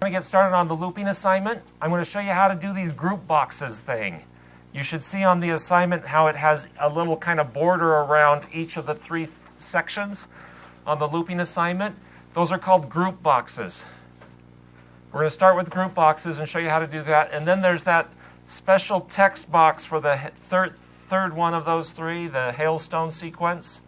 We're going to get started on the looping assignment. I'm going to show you how to do these group boxes thing. You should see on the assignment how it has a little kind of border around each of the three sections on the looping assignment. Those are called group boxes. We're going to start with group boxes and show you how to do that. And then there's that special text box for the third one of those three, the hailstone sequence.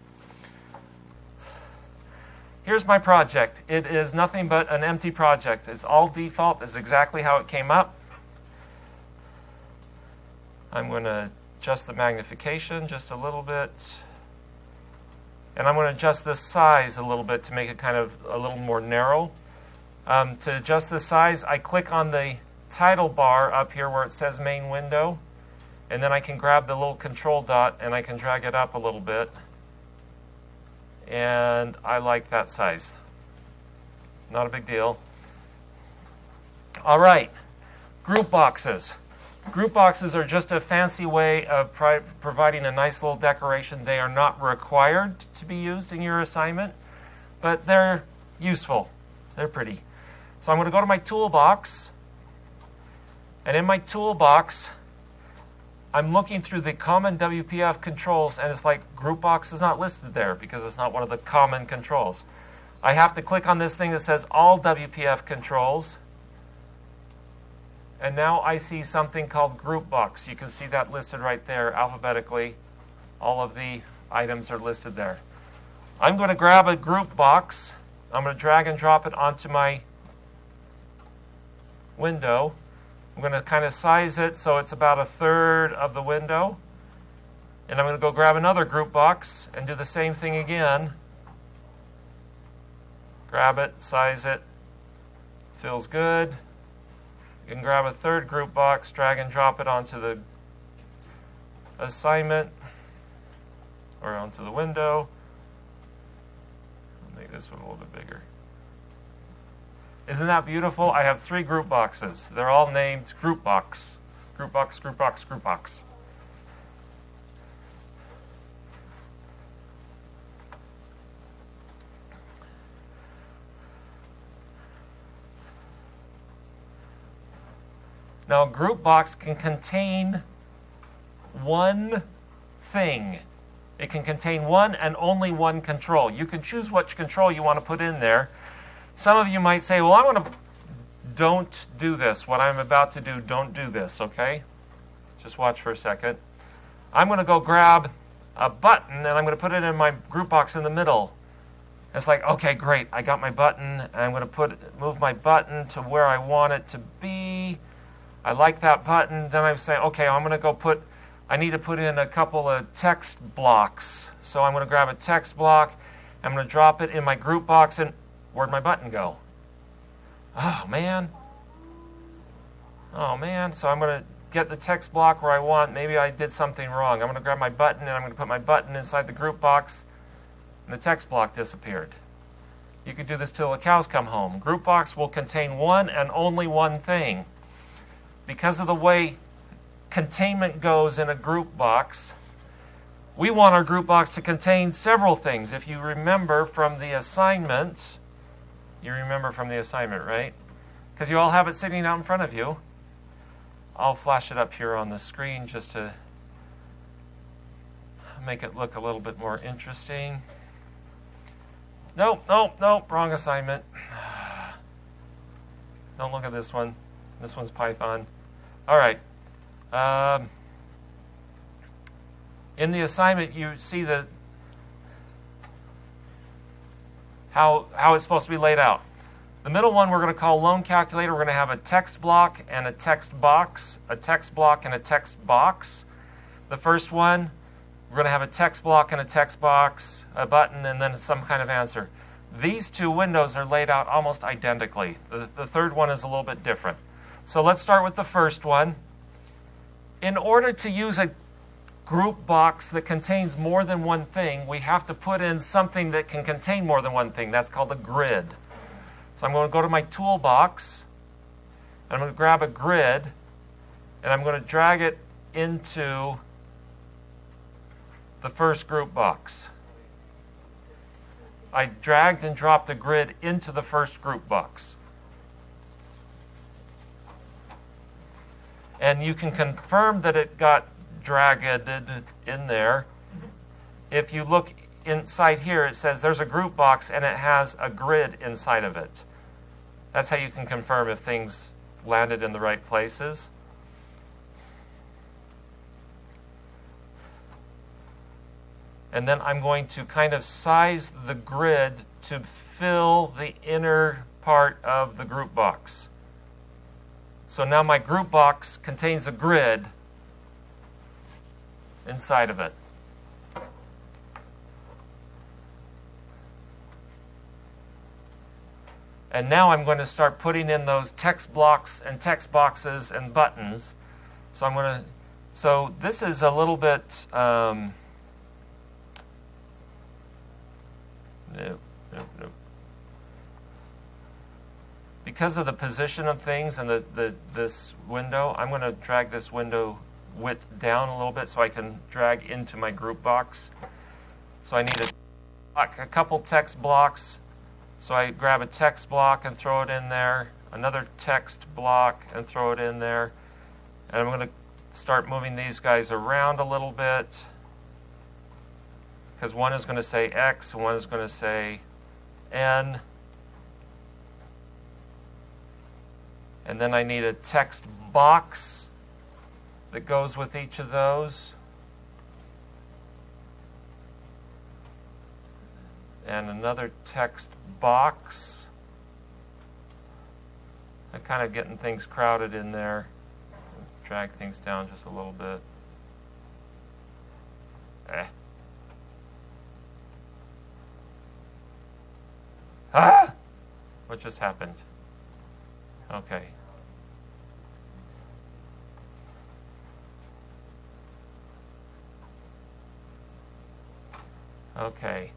Here's my project. It is nothing but an empty project. It's all default. It's exactly how it came up. I'm going to adjust the magnification just a little bit. And I'm going to adjust the size a little bit to make it kind of a little more narrow. To adjust the size, I click on the title bar up here where it says main window. And then I can grab the little control dot and I can drag it up a little bit. And I like that size. Not a big deal. All right, group boxes. Group boxes are just a fancy way of providing a nice little decoration. They are not required to be used in your assignment, but they're useful. They're pretty. So I'm going to go to my toolbox. And in my toolbox, I'm looking through the common WPF controls, and it's like group box is not listed there because it's not one of the common controls. I have to click on this thing that says all WPF controls. And now I see something called group box. You can see that listed right there alphabetically. All of the items are listed there. I'm going to grab a group box. I'm going to drag and drop it onto my window. I'm going to kind of size it so it's about 1/3 of the window. And I'm going to go grab another group box and do the same thing again. Grab it, size it. Feels good. You can grab a third group box, drag and drop it onto the assignment or onto the window. I'll make this one a little bit bigger. Isn't that beautiful? I have 3 group boxes. They're all named group box. Group box, group box, group box. Now, a group box can contain one thing. It can contain one and only one control. You can choose which control you want to put in there. Some of you might say, well, I want to, don't do this. What I'm about to do, don't do this, okay? Just watch for a second. I'm going to go grab a button, and I'm going to put it in my group box in the middle. It's like, okay, great. I got my button, and I'm going to move my button to where I want it to be. I like that button. Then I'm saying, okay, I'm going to go I need to put in a couple of text blocks. So I'm going to grab a text block. I'm going to drop it in my group box, and where'd my button go? Oh, man. Oh, man. So I'm going to get the text block where I want. Maybe I did something wrong. I'm going to grab my button, and I'm going to put my button inside the group box, and the text block disappeared. You could do this till the cows come home. Group box will contain one and only one thing. Because of the way containment goes in a group box, we want our group box to contain several things. If you remember from the assignment, right? Because you all have it sitting out in front of you. I'll flash it up here on the screen just to make it look a little bit more interesting. Nope, wrong assignment. Don't look at this one. This one's Python. All right. In the assignment, you see how it's supposed to be laid out. The middle one we're going to call loan calculator. We're going to have a text block and a text box, a text block and a text box. The first one, we're going to have a text block and a text box, a button, and then some kind of answer. These two windows are laid out almost identically. The third one is a little bit different. So let's start with the first one. In order to use a group box that contains more than one thing, we have to put in something that can contain more than one thing. That's called a grid. So I'm going to go to my toolbox, and I'm going to grab a grid, and I'm going to drag it into the first group box. I dragged and dropped the grid into the first group box. And you can confirm that it got dragged in there. If you look inside here, it says there's a group box and it has a grid inside of it. That's how you can confirm if things landed in the right places. And then I'm going to kind of size the grid to fill the inner part of the group box. So now my group box contains a grid inside of it. And now I'm going to start putting in those text blocks and text boxes and buttons. So this is a little bit, nope. Because of the position of things and this window, I'm going to drag this window width down a little bit so I can drag into my group box. So I need a couple text blocks. So I grab a text block and throw it in there, another text block and throw it in there. And I'm going to start moving these guys around a little bit, because one is going to say X and one is going to say N. And then I need a text box that goes with each of those. And another text box. I'm kind of getting things crowded in there. Drag things down just a little bit. Ah! What just happened? Okay. Okay.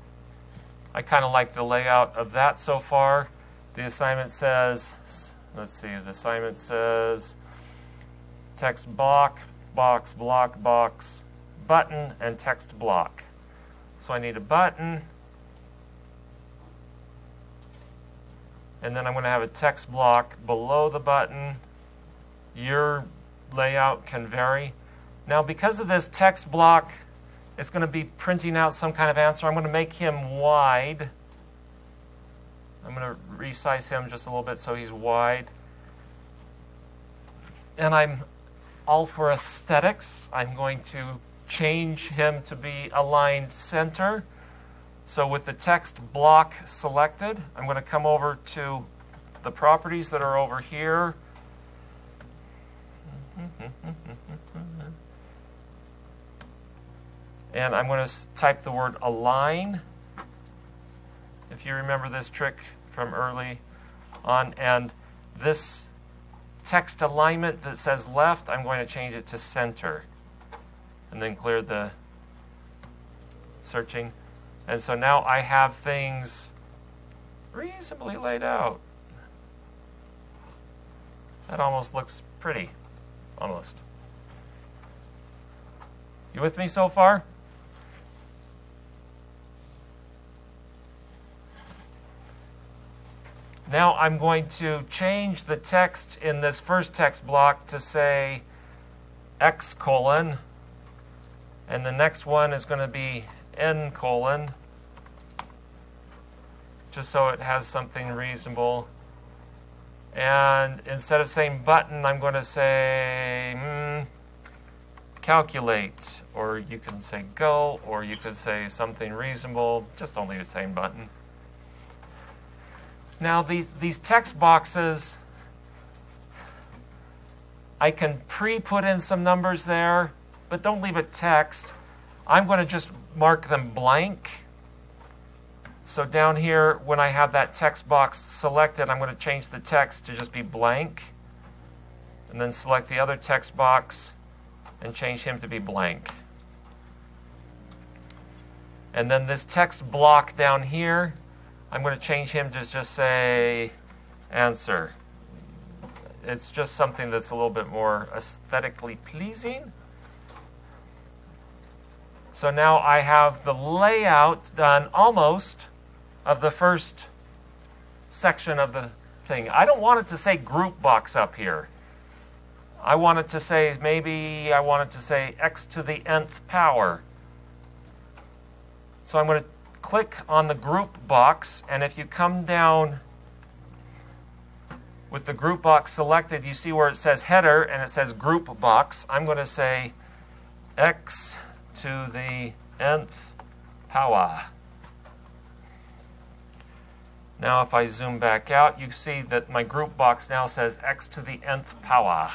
I kind of like the layout of that so far. The assignment says, let's see, the assignment says text block, box, block, box, button, and text block. So I need a button. And then I'm going to have a text block below the button. Your layout can vary. Now, because of this text block, it's going to be printing out some kind of answer. I'm going to make him wide. I'm going to resize him just a little bit so he's wide. And I'm all for aesthetics. I'm going to change him to be aligned center. So with the text block selected, I'm going to come over to the properties that are over here. And I'm going to type the word align, if you remember this trick from early on. And this text alignment that says left, I'm going to change it to center. And then clear the searching. And so now I have things reasonably laid out. That almost looks pretty. Almost. You with me so far? Now I'm going to change the text in this first text block to say X colon, and the next one is going to be N colon, just so it has something reasonable. And instead of saying button, I'm going to say calculate, or you can say go, or you could say something reasonable, just don't leave it saying button. Now these text boxes, I can pre-put in some numbers there, but don't leave it text. I'm going to just mark them blank. So down here, when I have that text box selected, I'm going to change the text to just be blank. And then select the other text box and change him to be blank. And then this text block down here, I'm going to change him to just say answer. It's just something that's a little bit more aesthetically pleasing. So now I have the layout done almost of the first section of the thing. I don't want it to say group box up here. I want it to say, maybe I want it to say x to the nth power. So I'm going to click on the group box, and if you come down with the group box selected, you see where it says header and it says group box. I'm going to say x to the nth power. Now if I zoom back out, you see that my group box now says x to the nth power.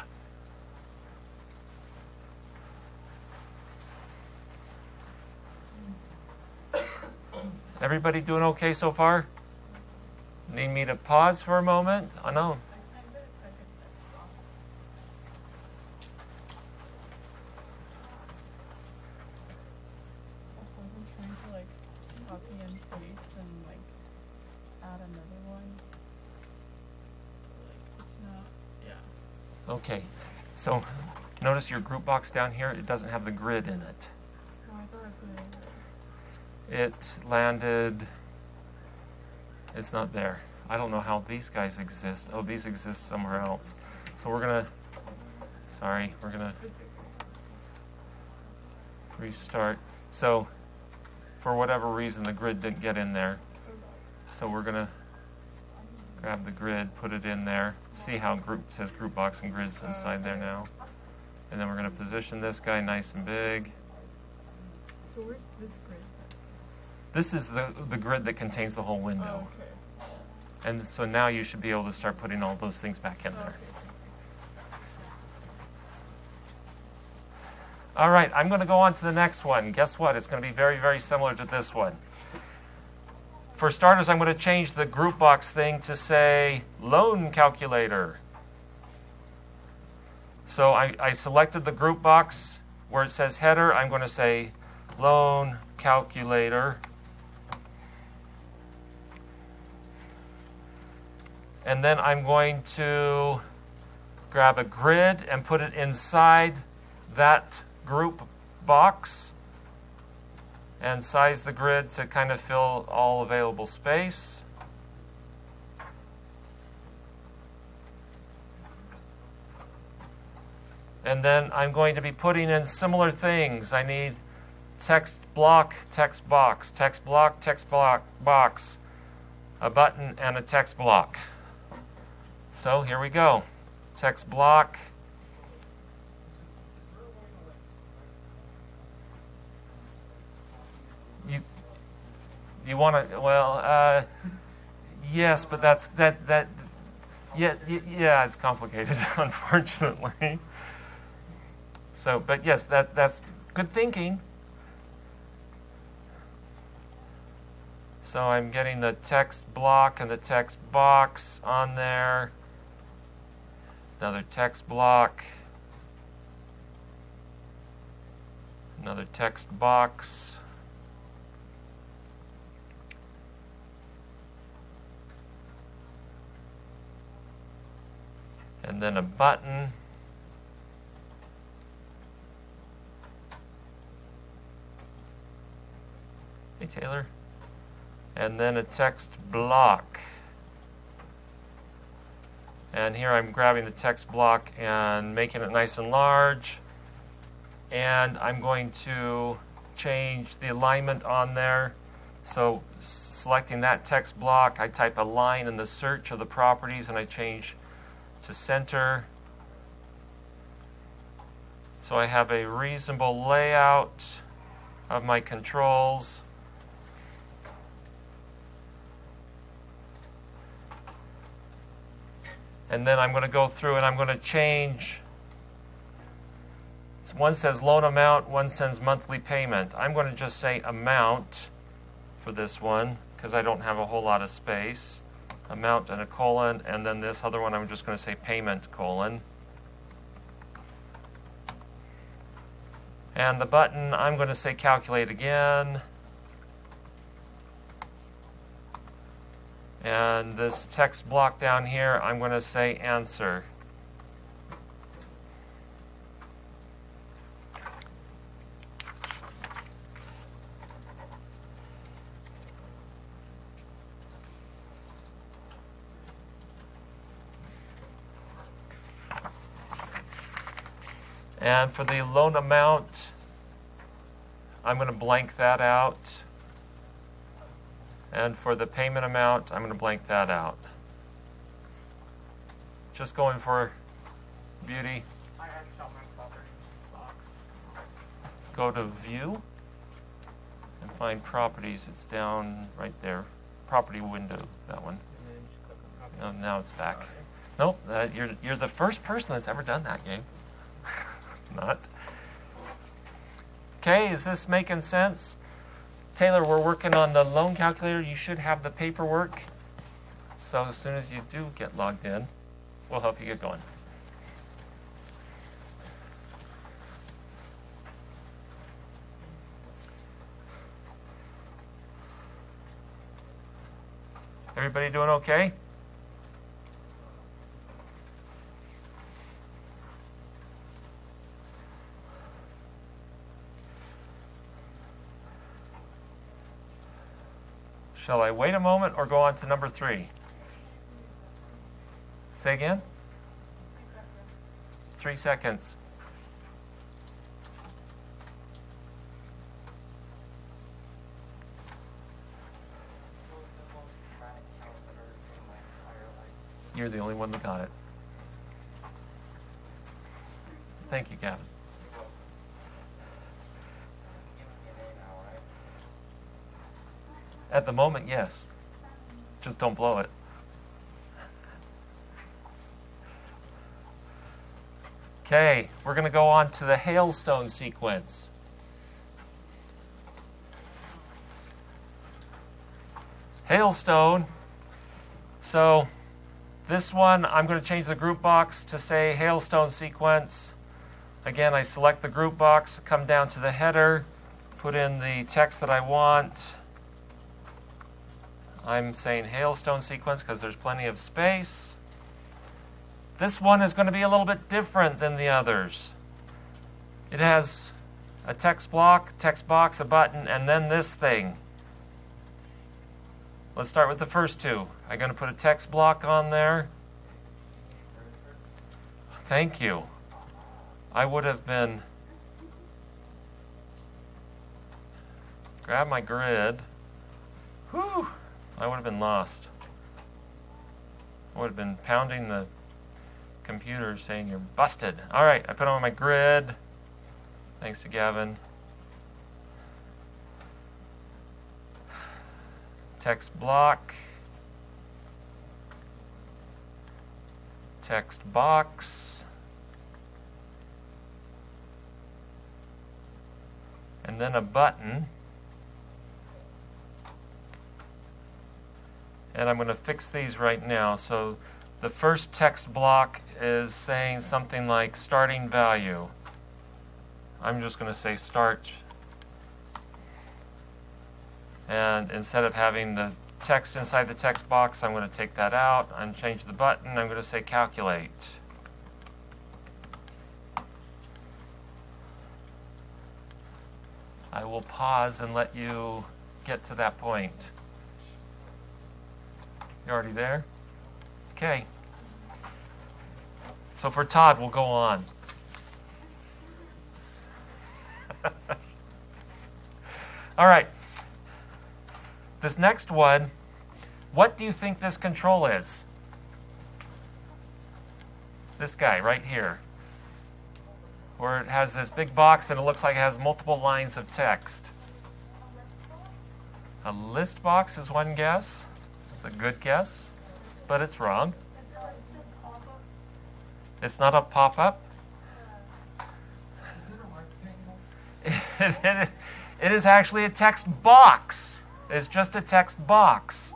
Everybody doing okay so far? Need me to pause for a moment? I know. Also, I'm trying to like copy and paste and like add another one. Like it's not. Yeah. Okay. So notice your group box down here, it doesn't have the grid in it. Oh, I thought I put it over. It landed, it's not there. I don't know how these guys exist. Oh, these exist somewhere else. So we're going to restart. So for whatever reason, the grid didn't get in there. So we're going to grab the grid, put it in there, see how says group box and grid's inside there now. And then we're going to position this guy nice and big. So where's this grid? This is the grid that contains the whole window. Oh, okay. And so now you should be able to start putting all those things back in there. Okay. All right, I'm going to go on to the next one. Guess what? It's going to be very, very similar to this one. For starters, I'm going to change the group box thing to say loan calculator. So I selected the group box where it says header. I'm going to say loan calculator. And then I'm going to grab a grid and put it inside that group box and size the grid to kind of fill all available space. And then I'm going to be putting in similar things. I need text block, text box, text block, text block, box, a button, and a text block. So here we go. Text block. You want to, well, yes, but yeah, it's complicated, unfortunately. So, but yes, that's good thinking. So I'm getting the text block and the text box on there. Another text block. Another text box. And then a button. Hey, Taylor. And then a text block. And here I'm grabbing the text block and making it nice and large. And I'm going to change the alignment on there. So selecting that text block, I type a line in the search of the properties and I change to center. So I have a reasonable layout of my controls. And then I'm going to go through and I'm going to change. One says loan amount, one says monthly payment. I'm going to just say amount for this one because I don't have a whole lot of space. Amount and a colon, and then this other one I'm just going to say payment colon. And the button, I'm going to say calculate again. And this text block down here, I'm going to say answer. And for the loan amount, I'm going to blank that out. And for the payment amount, I'm going to blank that out. Just going for beauty. I X'd out my property box. Let's go to View and find Properties. It's down right there. Property window, that one. And then just click on property. Oh, now it's back. Nope, you're the first person that's ever done that, Gabe. Not. Okay, is this making sense? Taylor, we're working on the loan calculator. You should have the paperwork. So as soon as you do get logged in, we'll help you get going. Everybody doing okay? Shall I wait a moment or go on to number 3? Say again? 3 seconds. You're the only one that got it. Thank you, Gavin. At the moment, yes. Just don't blow it. Okay, we're going to go on to the hailstone sequence. Hailstone. So this one, I'm going to change the group box to say hailstone sequence. Again, I select the group box, come down to the header, put in the text that I want. I'm saying hailstone sequence because there's plenty of space. This one is going to be a little bit different than the others. It has a text block, text box, a button, and then this thing. Let's start with the first two. I'm going to put a text block on there. Thank you. I would have been... Grab my grid. Whew. I would have been lost. I would have been pounding the computer saying you're busted. All right, I put on my grid. Thanks to Gavin. Text block. Text box. And then a button. And I'm going to fix these right now. So the first text block is saying something like starting value. I'm just going to say start. And instead of having the text inside the text box, I'm going to take that out and change the button. I'm going to say calculate. I will pause and let you get to that point. You already there? Okay. So for Todd, we'll go on. All right. This next one, what do you think this control is? This guy right here, where it has this big box and it looks like it has multiple lines of text. A list box is one guess. It's a good guess, but it's wrong. It's not a pop-up. It is actually a text box. It's just a text box.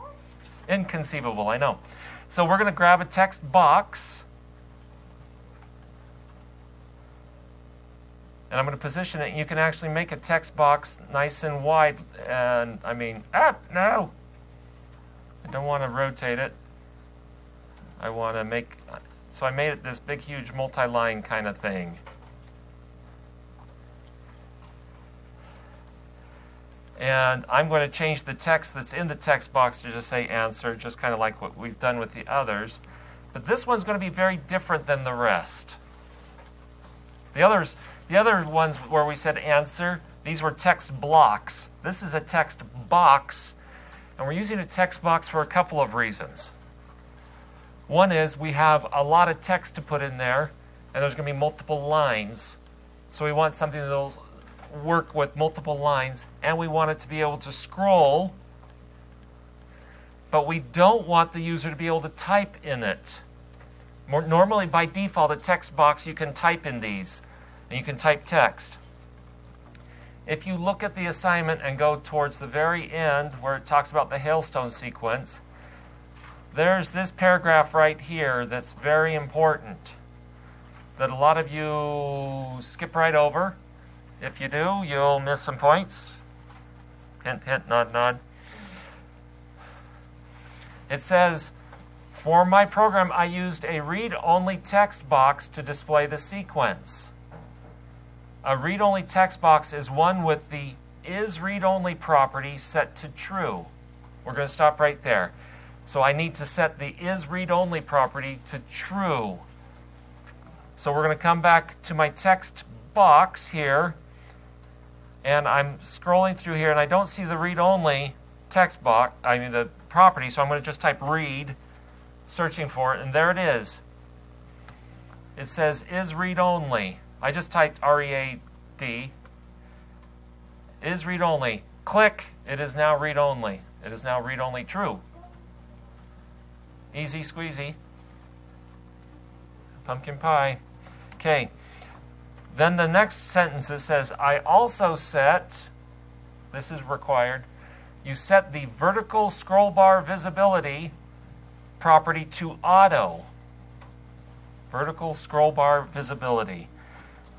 Inconceivable, I know. So we're going to grab a text box. And I'm going to position it. You can actually make a text box nice and wide. And I mean, no. I don't want to rotate it. I want to make, so I made it this big, huge, multi-line kind of thing. And I'm going to change the text that's in the text box to just say answer, just kind of like what we've done with the others. But this one's going to be very different than the rest. The other ones where we said answer, these were text blocks. This is a text box, and we're using a text box for a couple of reasons. One is we have a lot of text to put in there, and there's going to be multiple lines. So we want something that will work with multiple lines, and we want it to be able to scroll, but we don't want the user to be able to type in it. Normally, by default, a text box, you can type in these, and you can type text. If you look at the assignment and go towards the very end where it talks about the hailstone sequence, there's this paragraph right here that's very important that a lot of you skip right over. If you do, you'll miss some points. Hint, hint, nod, nod. It says, for my program, I used a read-only text box to display the sequence. A read-only text box is one with the isReadOnly property set to true. We're going to stop right there. So I need to set the isReadOnly property to true. So we're going to come back to my text box here, and I'm scrolling through here, and I don't see the read-only text box, the property, so I'm going to just type read, searching for it, and there it is. It says isReadOnly. I just typed R-E-A-D. isReadOnly. Click. It is now read-only. It is now read-only true. Easy squeezy. Pumpkin pie. Okay. Then the next sentence, it says, I also set, this is required, you set the vertical scroll bar visibility property to auto. Vertical scroll bar visibility.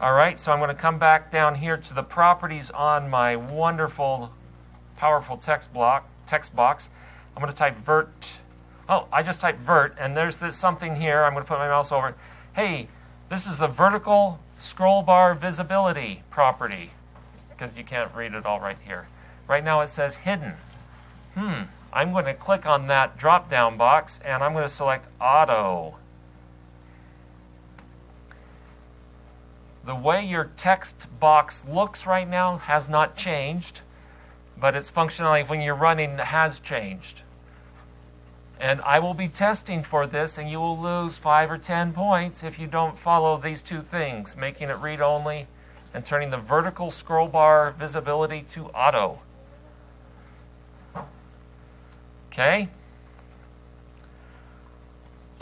All right, so I'm going to come back down here to the properties on my wonderful, powerful text box. I'm going to type vert. Oh, I just typed vert, and there's this something here. I'm going to put my mouse over it. Hey, this is the vertical scroll bar visibility property, because you can't read it all right here. Right now it says hidden. I'm going to click on that drop-down box, and I'm going to select auto. The way your text box looks right now has not changed, but its functionality when you're running has changed. And I will be testing for this, and you will lose 5 or 10 points if you don't follow these two things, making it read-only and turning the vertical scroll bar visibility to auto. Okay?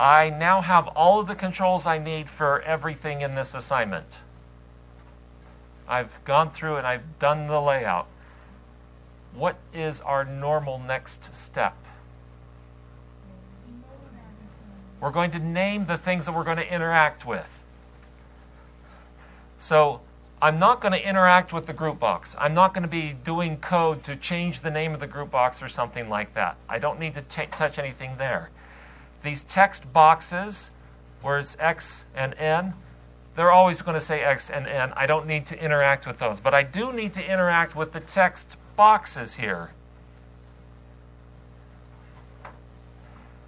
I now have all of the controls I need for everything in this assignment. I've gone through and I've done the layout. What is our normal next step? We're going to name the things that we're going to interact with. So I'm not going to interact with the group box. I'm not going to be doing code to change the name of the group box or something like that. I don't need to touch anything there. These text boxes, where it's X and N, they're always going to say X and N. I don't need to interact with those. But I do need to interact with the text boxes here.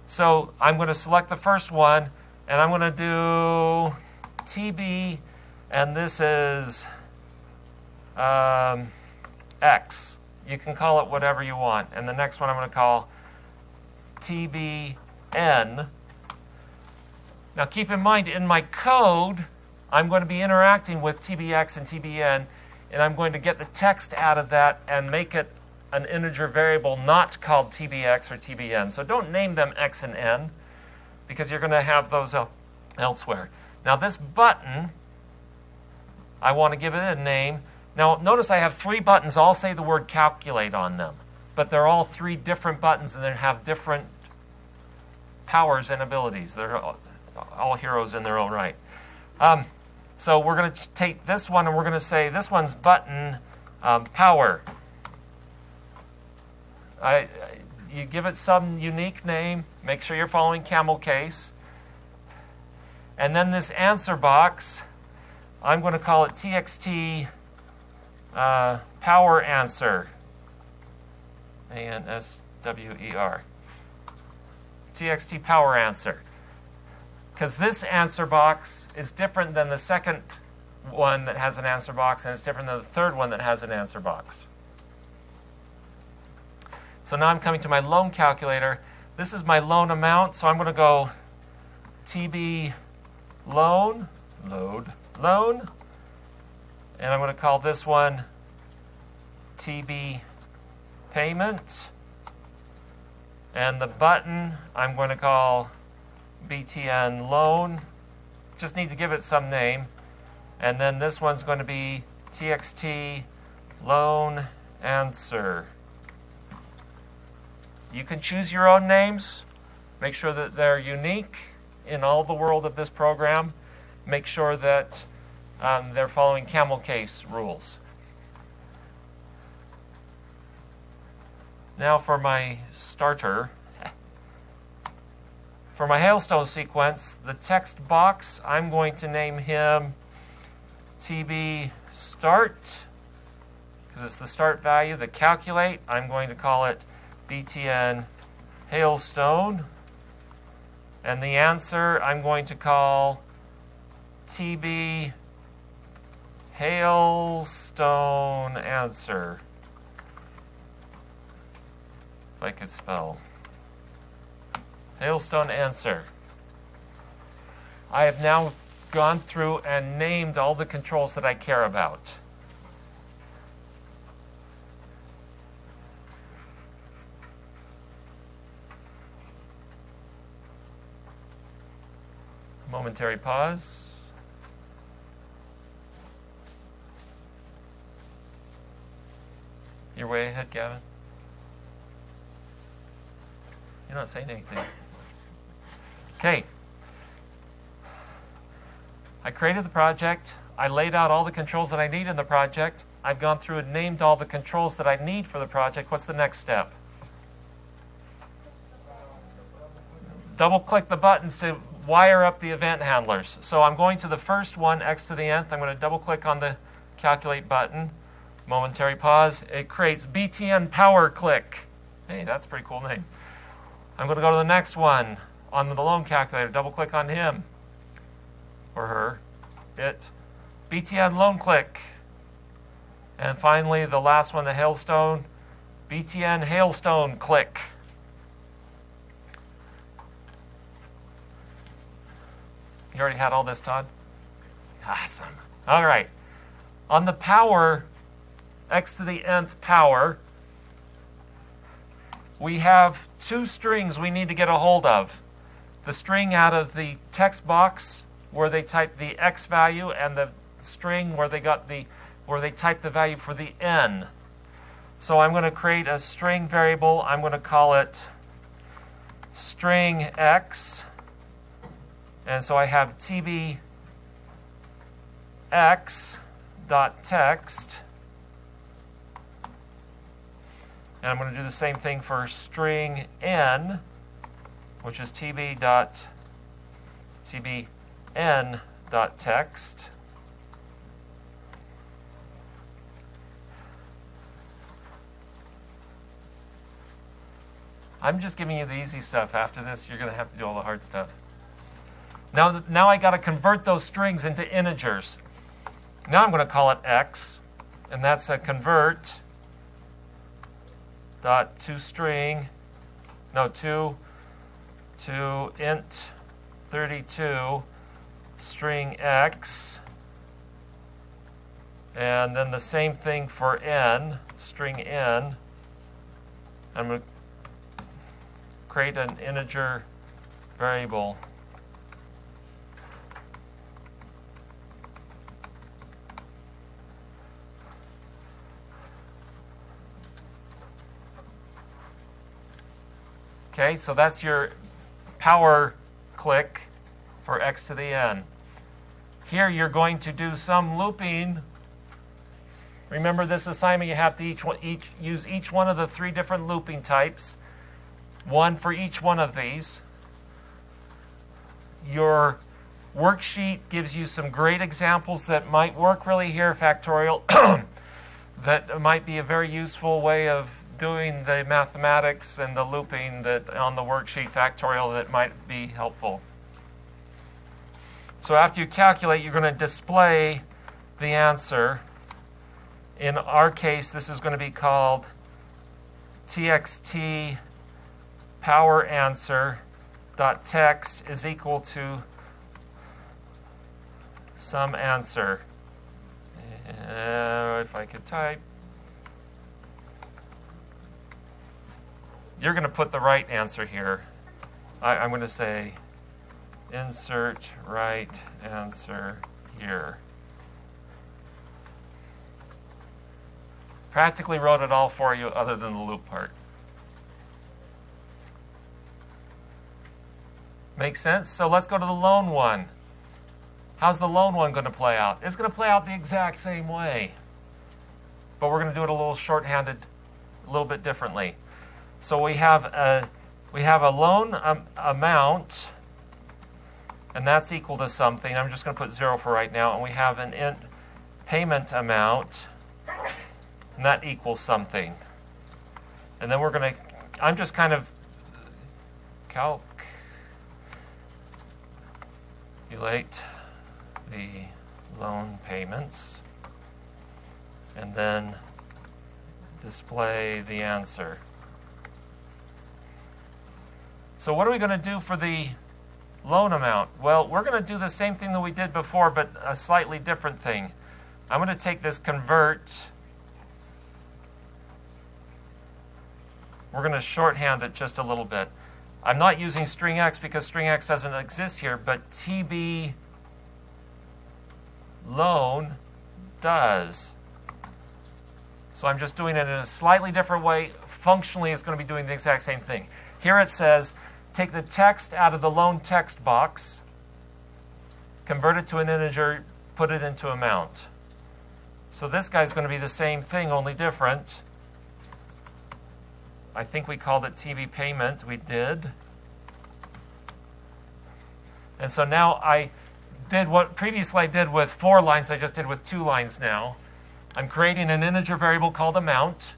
So I'm going to select the first one, and I'm going to do TB, and this is X. You can call it whatever you want. And the next one I'm going to call TBN. Now keep in mind, in my code, I'm going to be interacting with TBX and TBN, and I'm going to get the text out of that and make it an integer variable not called TBX or TBN. So don't name them X and N, because you're going to have those elsewhere. Now this button, I want to give it a name. Now notice I have 3 buttons, all say the word calculate on them, but they're all 3 different buttons and they have different powers and abilities. They're all heroes in their own right. So we're going to take this one and we're going to say this one's button power. You give it some unique name. Make sure you're following camel case. And then this answer box, I'm going to call it TXT power answer. ANSWER. TXT power answer. Because this answer box is different than the second one that has an answer box, and it's different than the third one that has an answer box. So now I'm coming to my loan calculator. This is my loan amount, so I'm going to go TB loan, loan, and I'm going to call this one TB payment. And the button I'm going to call BTN loan. Just need to give it some name. And then this one's going to be TXT loan answer. You can choose your own names. Make sure that they're unique in all the world of this program. Make sure that they're following camel case rules. Now for my starter. For my hailstone sequence, the text box, I'm going to name him TB start, because it's the start value. The calculate, I'm going to call it BTN hailstone. And the answer, I'm going to call TB hailstone answer. If I could spell. Hailstone answer. I have now gone through and named all the controls that I care about. Momentary pause. You're way ahead, Gavin. You're not saying anything. Okay. I created the project. I laid out all the controls that I need in the project. I've gone through and named all the controls that I need for the project. What's the next step? Double-click the buttons to wire up the event handlers. So I'm going to the first one, x to the nth. I'm going to double-click on the calculate button. Momentary pause. It creates BTN power click. Hey, that's a pretty cool name. I'm going to go to the next one on the loan calculator. Double-click on him or her. It. BTN loan click. And finally, the last one, the hailstone. BTN hailstone click. You already had all this, Todd? Awesome. All right. On the power, x to the nth power, we have two strings we need to get a hold of. The string out of the text box where they type the x value, and the string where they type the value for the n. So I'm going to create a string variable. I'm going to call it string x. And so I have tbx.text. And I'm going to do the same thing for string n, which is tbn.text. I'm just giving you the easy stuff. After this, you're going to have to do all the hard stuff. Now I got to convert those strings into integers. Now I'm going to call it x, and that's a convert dot to int 32 string x, and then the same thing for n, string n. I'm going to create an integer variable. Okay, so that's your power click for x to the n. Here you're going to do some looping. Remember this assignment, you have to use each one of the three different looping types, one for each one of these. Your worksheet gives you some great examples that might work really here, factorial, that might be a very useful way of doing the mathematics and the looping that on the worksheet, factorial, that might be helpful. So after you calculate, you're going to display the answer. In our case, this is going to be called txt power answer dot text is equal to some answer. If I could type. You're going to put the right answer here. I'm going to say insert right answer here. Practically wrote it all for you other than the loop part. Make sense? So let's go to the lone one. How's the lone one going to play out? It's going to play out the exact same way. But we're going to do it a little shorthanded, a little bit differently. So we have a loan amount, and that's equal to something. I'm just going to put 0 for right now. And we have an int payment amount, and that equals something. And then we're going to, I'm just kind of calculate the loan payments, and then display the answer. So what are we going to do for the loan amount? Well, we're going to do the same thing that we did before, but a slightly different thing. I'm going to take this convert. We're going to shorthand it just a little bit. I'm not using string x because string x doesn't exist here, but TB loan does. So I'm just doing it in a slightly different way. Functionally, it's going to be doing the exact same thing. Here it says, take the text out of the loan text box, convert it to an integer, put it into amount. So this guy's going to be the same thing, only different. I think we called it TV payment. We did. And so now I did what previously I did with 4 lines, I just did with 2 lines now. I'm creating an integer variable called amount.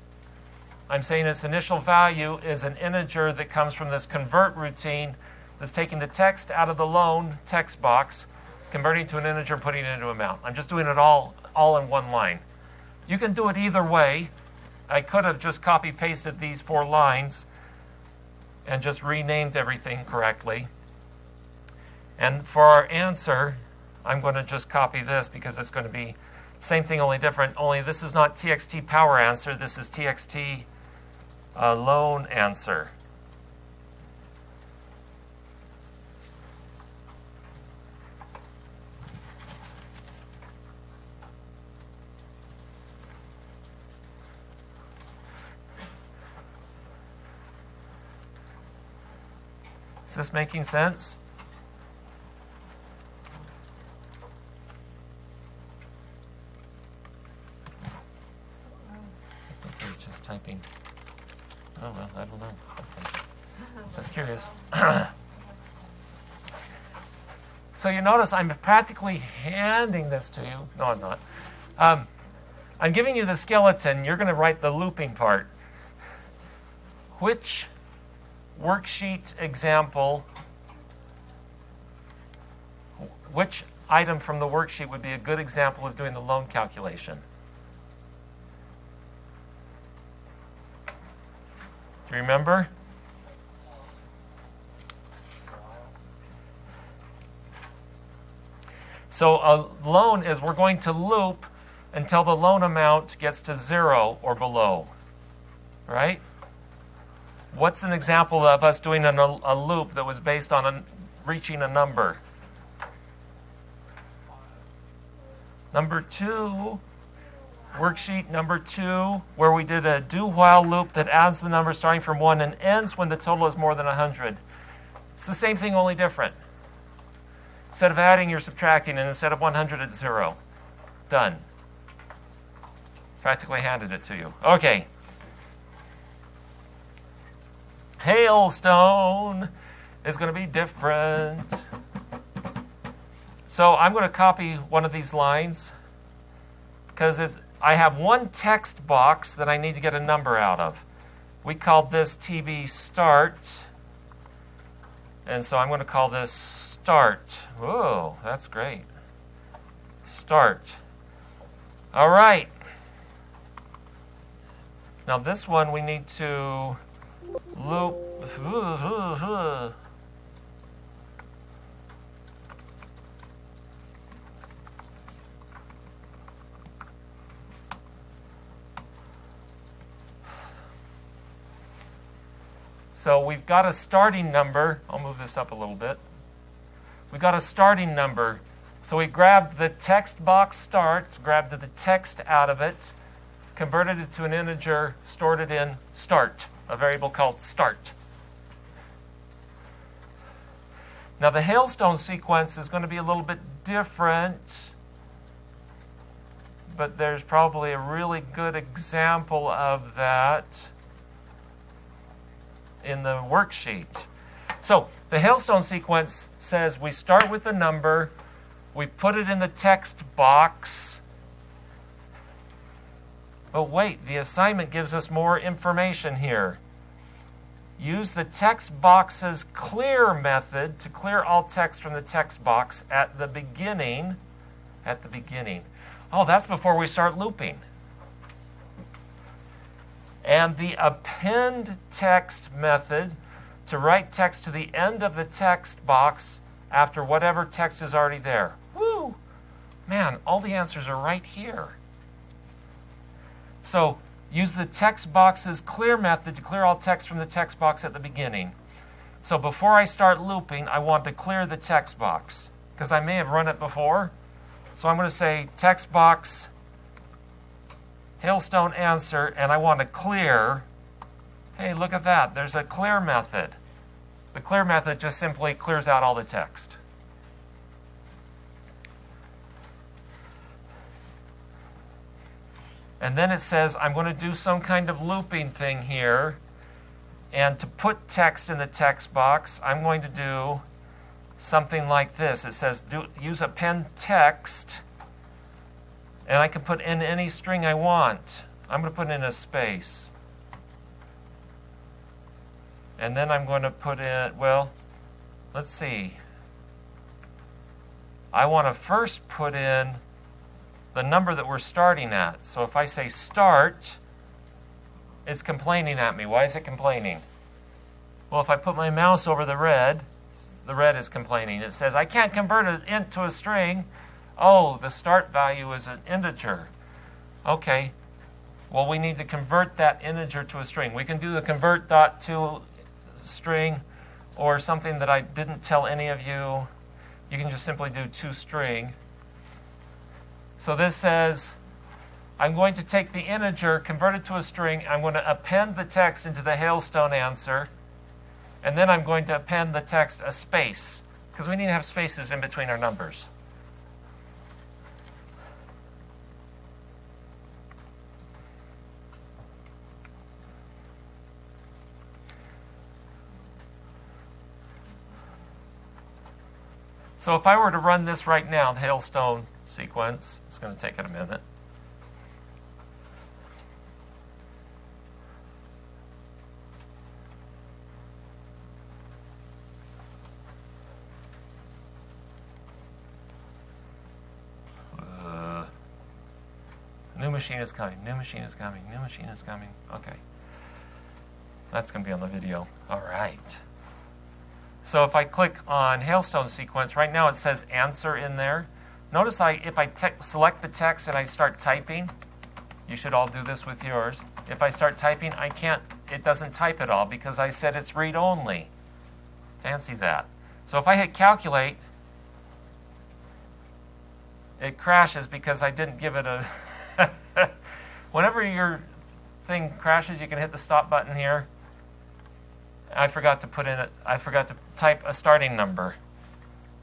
I'm saying its initial value is an integer that comes from this convert routine that's taking the text out of the loan text box, converting to an integer, and putting it into amount. I'm just doing it all in one line. You can do it either way. I could have just copy-pasted these 4 lines and just renamed everything correctly. And for our answer, I'm going to just copy this because it's going to be same thing, only different. Only this is not txt power answer. This is txt loan answer. Is this making sense? I think they're just typing. Oh, well, I don't know. Okay. Just curious. So you notice I'm practically handing this to you. No, I'm not. I'm giving you the skeleton. You're going to write the looping part. Which worksheet example, which item from the worksheet would be a good example of doing the loan calculation? Do you remember? So a loan is we're going to loop until the loan amount gets to 0 or below, right? What's an example of us doing a loop that was based on reaching a number? Number 2, worksheet number 2, where we did a do-while loop that adds the number starting from 1 and ends when the total is more than 100. It's the same thing, only different. Instead of adding, you're subtracting, and instead of 100, it's 0. Done. Practically handed it to you. Okay. Hailstone is going to be different. So I'm going to copy one of these lines because I have one text box that I need to get a number out of. We called this TB start. And so I'm going to call this start. Whoa, that's great. Start. All right. Now this one we need to loop. So we've got a starting number. I'll move this up a little bit. We've got a starting number. So we grabbed the text box start, grabbed the text out of it, converted it to an integer, stored it in start, a variable called start. Now the hailstone sequence is going to be a little bit different, but there's probably a really good example of that in the worksheet. So the hailstone sequence says we start with a number, we put it in the text box. But wait, the assignment gives us more information here. Use the text box's clear method to clear all text from the text box at the beginning. At the beginning. Oh, that's before we start looping. And the append text method to write text to the end of the text box after whatever text is already there. Woo! Man, all the answers are right here. So use the text box's clear method to clear all text from the text box at the beginning. So before I start looping, I want to clear the text box because I may have run it before. So I'm going to say text box hailstone answer, and I want to clear. Hey, look at that. There's a clear method. The clear method just simply clears out all the text. And then it says I'm going to do some kind of looping thing here. And to put text in the text box, I'm going to do something like this. It says use append text. And I can put in any string I want. I'm going to put in a space. And then I'm going to put in, well, let's see. I want to first put in the number that we're starting at. So if I say start, it's complaining at me. Why is it complaining? Well, if I put my mouse over the red is complaining. It says, I can't convert an int to a string. Oh, the start value is an integer. Okay, well, we need to convert that integer to a string. We can do the convert dot to string or something that I didn't tell any of you. You can just simply do toString. So this says, I'm going to take the integer, convert it to a string. I'm going to append the text into the hailstone answer. And then I'm going to append the text a space, because we need to have spaces in between our numbers. So if I were to run this right now, the hailstone sequence, it's going to take it a minute. New machine is coming, new machine is coming, new machine is coming. Okay. That's going to be on the video. All right. So if I click on hailstone sequence, right now it says answer in there. Notice if I select the text and I start typing, you should all do this with yours. If I start typing, it doesn't type at all because I said it's read only. Fancy that. So if I hit calculate, it crashes because I didn't give it a... Whenever your thing crashes, you can hit the stop button here. I forgot to type a starting number.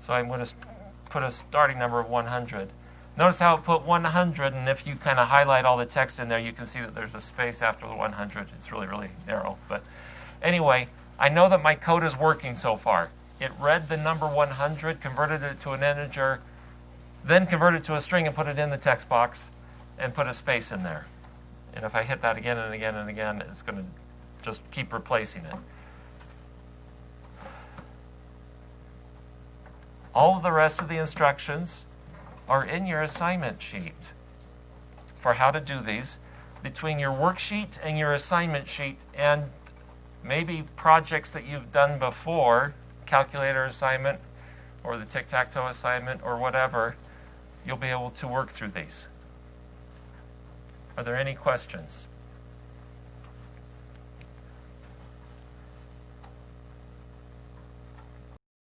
So I'm going to put a starting number of 100. Notice how it put 100, and if you kind of highlight all the text in there, you can see that there's a space after the 100. It's really, really narrow. But anyway, I know that my code is working so far. It read the number 100, converted it to an integer, then converted it to a string and put it in the text box and put a space in there. And if I hit that again and again and again, it's going to just keep replacing it. All of the rest of the instructions are in your assignment sheet. for how to do these. Between your worksheet and your assignment sheet and maybe projects that you've done before, calculator assignment or the tic-tac-toe assignment or whatever, you'll be able to work through these. Are there any questions?